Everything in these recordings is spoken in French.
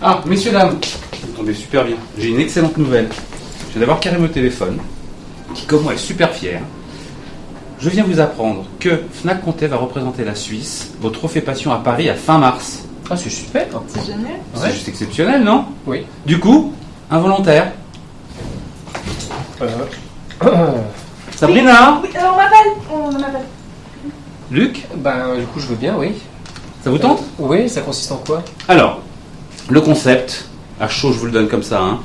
Ah, messieurs, dames, vous tombez super bien. J'ai une excellente nouvelle. Je viens d'avoir Karim au téléphone, qui comme moi est super fier. Je viens vous apprendre que Fnac Comté va représenter la Suisse au Trophée Passion à Paris à fin mars. Ah, c'est super. C'est génial. C'est juste exceptionnel, non? Oui. Du coup, un volontaire. Sabrina. Oui, on m'appelle. Luc, Ben, du coup, je veux bien, oui. ça vous tente? Oui, ça consiste en quoi? Alors, le concept, à chaud, je vous le donne comme ça, hein,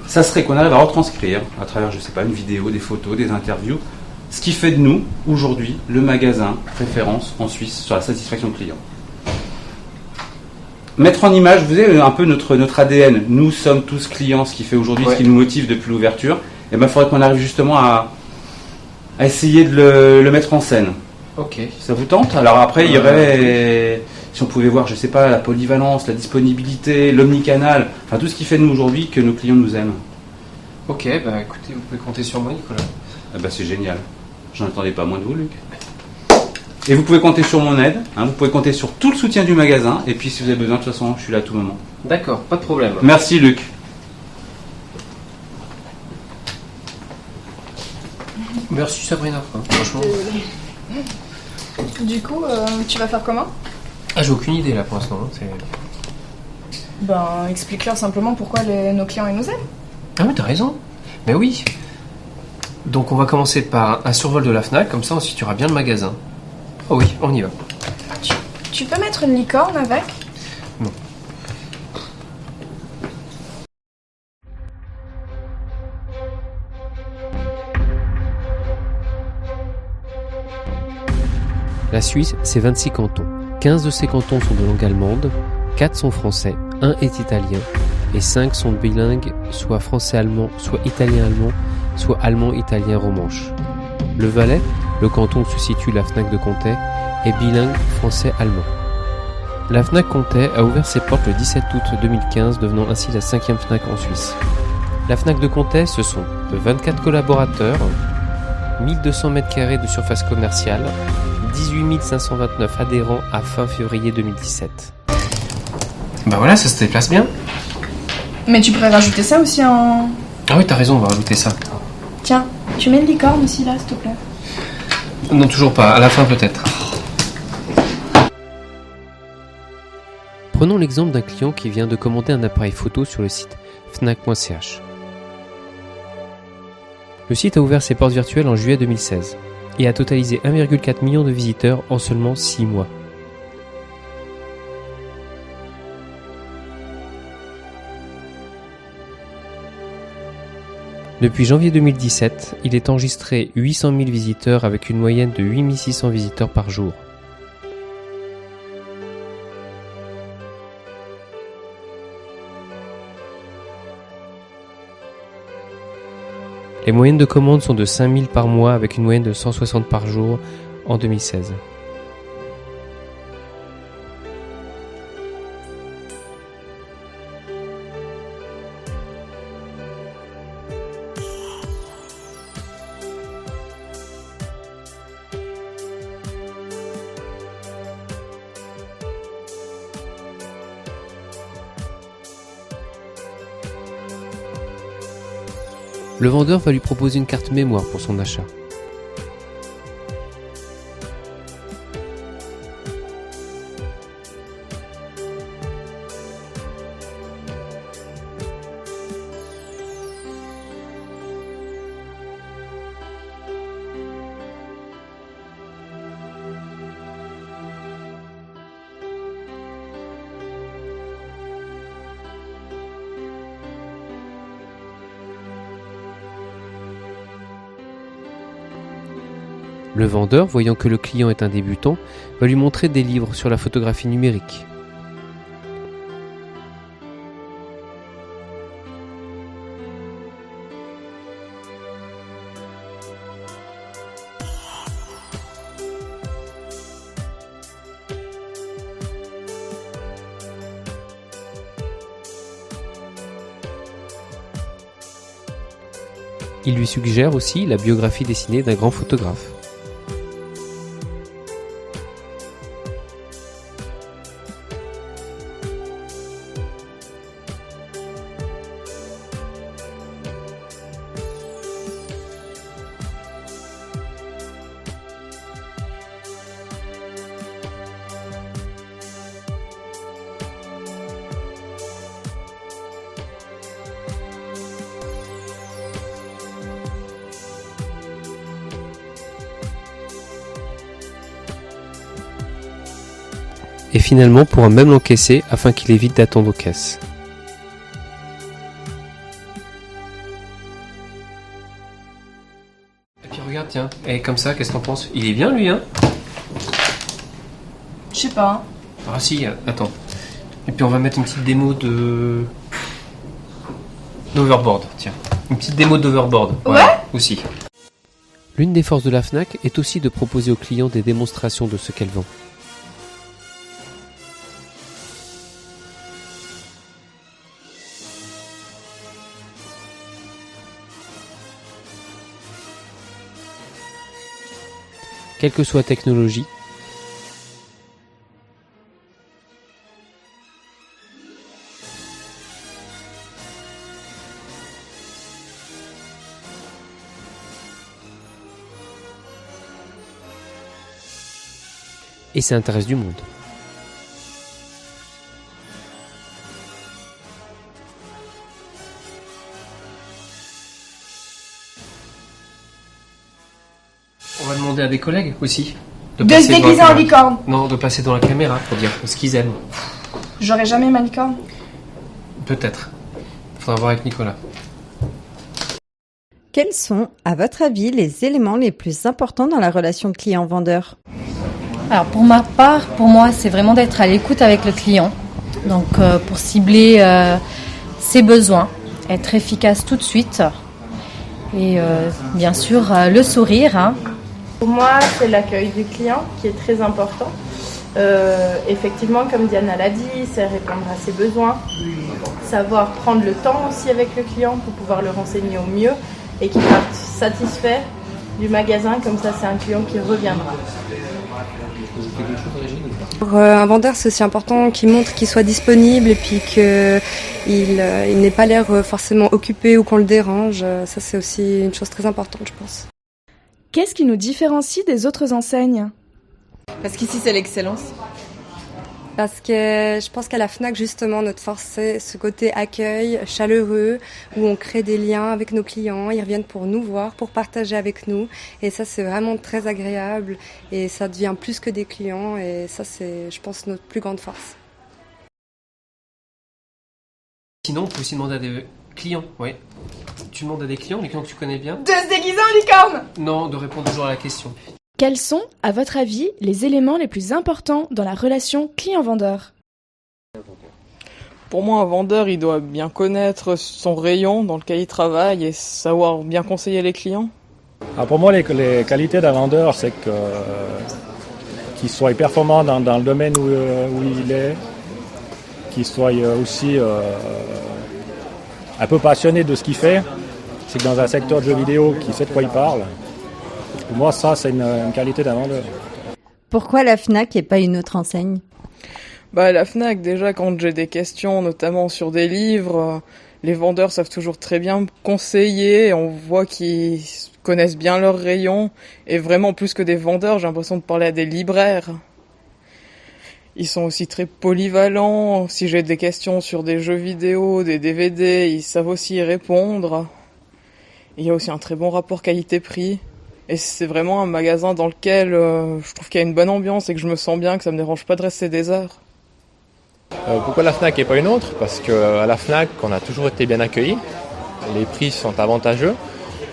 ça serait qu'on arrive à retranscrire, à travers, je sais pas, une vidéo, des photos, des interviews, ce qui fait de nous, aujourd'hui, le magasin référence en Suisse sur la satisfaction client. Mettre en image, vous savez, un peu notre ADN. Nous sommes tous clients, ce qui fait aujourd'hui, ce qui nous motive depuis l'ouverture. Et il faudrait qu'on arrive justement à essayer de le mettre en scène. Ok. Ça vous tente? Alors après, il y aurait, si on pouvait voir, je sais pas, la polyvalence, la disponibilité, l'omnicanal, enfin tout ce qui fait de nous aujourd'hui que nos clients nous aiment. Ok, bah écoutez, vous pouvez compter sur moi, Nicolas. Ah bah c'est génial. J'en attendais pas moins de vous, Luc. Et vous pouvez compter sur mon aide, hein, vous pouvez compter sur tout le soutien du magasin, et puis si vous avez besoin, de toute façon, je suis là à tout moment. D'accord, pas de problème. Merci, Luc. Merci, Sabrina. Franchement. Du coup, tu vas faire comment? Ah, j'ai aucune idée là pour l'instant. Ben, explique-leur simplement pourquoi nos clients ils nous aiment. Ah, mais t'as raison. Mais oui. Donc, on va commencer par un survol de la Fnac, comme ça, ensuite, tu auras bien le magasin. Oh oui, on y va. Tu peux mettre une licorne avec? Non. La Suisse, c'est 26 cantons. 15 de ces cantons sont de langue allemande, 4 sont français, 1 est italien, et 5 sont bilingues, soit français-allemand, soit italien-allemand, soit allemand-italien romanche. Le Valais, le canton où se situe la Fnac de Comté, est bilingue français-allemand. La Fnac Comté a ouvert ses portes le 17 août 2015, devenant ainsi la 5e Fnac en Suisse. La Fnac de Comté, ce sont 24 collaborateurs, 1200 m² de surface commerciale, 18 529 adhérents à fin février 2017. Bah voilà, ça se déplace bien. Mais tu pourrais rajouter ça aussi en... Ah oui, t'as raison, on va rajouter ça. Tiens, tu mets une licorne aussi là, s'il te plaît. Non, toujours pas, à la fin peut-être. Prenons l'exemple d'un client qui vient de commander un appareil photo sur le site fnac.ch. Le site a ouvert ses portes virtuelles en juillet 2016 et a totalisé 1,4 million de visiteurs en seulement 6 mois. Depuis janvier 2017, il est enregistré 800 000 visiteurs avec une moyenne de 8 600 visiteurs par jour. Les moyennes de commandes sont de 5 000 par mois avec une moyenne de 160 par jour en 2016. Le vendeur va lui proposer une carte mémoire pour son achat. Le vendeur, voyant que le client est un débutant, va lui montrer des livres sur la photographie numérique. Il lui suggère aussi la biographie dessinée d'un grand photographe. et finalement pourra même l'encaisser afin qu'il évite d'attendre aux caisses. Et puis regarde, tiens, et comme ça, qu'est-ce que t'en penses? Il est bien lui, hein? Je sais pas. Ah si, attends. Et puis on va mettre une petite démo d'overboard, tiens. Une petite démo d'overboard. Ouais. Aussi. L'une des forces de la Fnac est aussi de proposer aux clients des démonstrations de ce qu'elle vend. Quelle que soit la technologie, et ça intéresse du monde. On va demander à des collègues aussi. De se passer devant déguiser la en caméra. licorne. Non, de passer dans la caméra pour dire ce qu'ils aiment. J'aurais jamais ma licorne. Peut-être. Faudra voir avec Nicolas. Quels sont, à votre avis, les éléments les plus importants dans la relation client-vendeur ? Alors pour ma part, pour moi, c'est vraiment d'être à l'écoute avec le client. Donc pour cibler ses besoins, être efficace tout de suite. Et bien sûr, le sourire. Hein. Pour moi, c'est l'accueil du client qui est très important. Effectivement, comme Diana l'a dit, c'est répondre à ses besoins. Savoir prendre le temps aussi avec le client pour pouvoir le renseigner au mieux et qu'il parte satisfait du magasin. Comme ça, c'est un client qui reviendra. Pour un vendeur, c'est aussi important qu'il montre qu'il soit disponible et puis qu'il n'ait pas l'air forcément occupé ou qu'on le dérange. Ça, c'est aussi une chose très importante, je pense. Qu'est-ce qui nous différencie des autres enseignes? Parce qu'ici, c'est l'excellence. Parce que je pense qu'à la Fnac, justement, notre force, c'est ce côté accueil chaleureux, où on crée des liens avec nos clients, ils reviennent pour nous voir, pour partager avec nous. Et ça, c'est vraiment très agréable. Et ça devient plus que des clients. Et ça, c'est, je pense, notre plus grande force. Sinon, on peut aussi demander à des clients, oui. Tu demandes à des clients, les clients que tu connais bien? De se déguiser en licorne! Non, de répondre toujours à la question. Quels sont, à votre avis, les éléments les plus importants dans la relation client-vendeur? Pour moi, un vendeur, il doit bien connaître son rayon dans lequel il travaille et savoir bien conseiller les clients. Alors pour moi, les qualités d'un vendeur, c'est qu'il soit performant dans le domaine où il est, qu'il soit aussi un peu passionné de ce qu'il fait. C'est que dans un secteur de jeux vidéo, qu'il sait de quoi il parle. Pour moi, ça, c'est une qualité d'un vendeur. Pourquoi la Fnac et pas une autre enseigne ? La Fnac, déjà, quand j'ai des questions, notamment sur des livres, les vendeurs savent toujours très bien me conseiller. On voit qu'ils connaissent bien leurs rayons. Et vraiment, plus que des vendeurs, j'ai l'impression de parler à des libraires. Ils sont aussi très polyvalents. Si j'ai des questions sur des jeux vidéo, des DVD, ils savent aussi y répondre. Il y a aussi un très bon rapport qualité-prix. Et c'est vraiment un magasin dans lequel je trouve qu'il y a une bonne ambiance et que je me sens bien, que ça me dérange pas de rester des heures. Pourquoi la Fnac et pas une autre ? Parce qu'à la Fnac, on a toujours été bien accueillis. Les prix sont avantageux.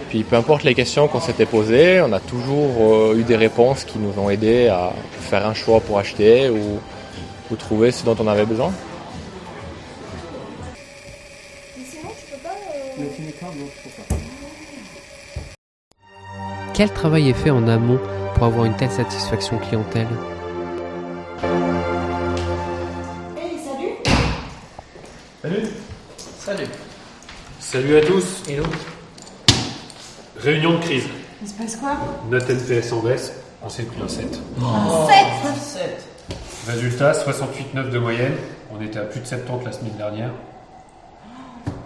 Puis peu importe les questions qu'on s'était posées, on a toujours eu des réponses qui nous ont aidés à faire un choix pour acheter ou trouver ce dont on avait besoin. Quel travail est fait en amont pour avoir une telle satisfaction clientèle ? Salut. Salut à tous. Hello. Réunion de crise. Il se passe quoi? Note NPS en baisse, on s'est pris un 7. Un 7. Résultat, 68,9 de moyenne. On était à plus de 70 la semaine dernière.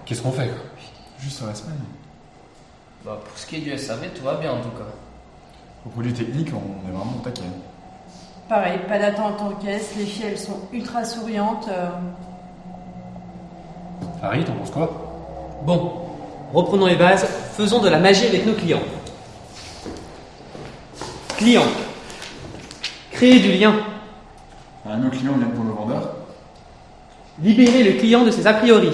Qu'est-ce qu'on fait? Juste sur la semaine. Pour ce qui est du SAV, tout va bien en tout cas. Au produit technique, on est vraiment au taquet. Pareil, pas d'attente en caisse, les filles elles sont ultra souriantes. Harry, t'en penses quoi? Bon, reprenons les bases, faisons de la magie avec nos clients. Client. Créer du lien. Nos clients viennent pour nos vendeurs. Libérer le client de ses a priori.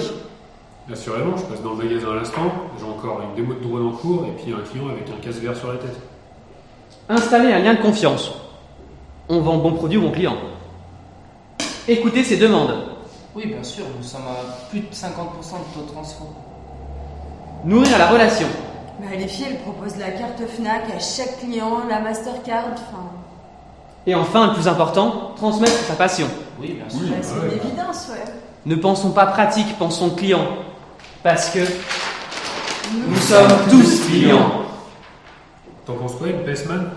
Assurément, je passe dans le magasin à l'instant, j'ai encore une démo de drone en cours et puis un client avec un casque VR sur la tête. Installer un lien de confiance. On vend bon produit au bon client. Écouter ses demandes. Oui, bien sûr, nous sommes à plus de 50% de taux de transfert. Nourrir la relation. Bah, les filles, elles proposent la carte Fnac à chaque client, la Mastercard, enfin... Et enfin, le plus important, transmettre sa passion. Oui, bien sûr. Bah, c'est une évidence, ouais. Ne pensons pas pratique, pensons client. Parce que nous sommes tous clients. T'en penses quoi, une Paceman ?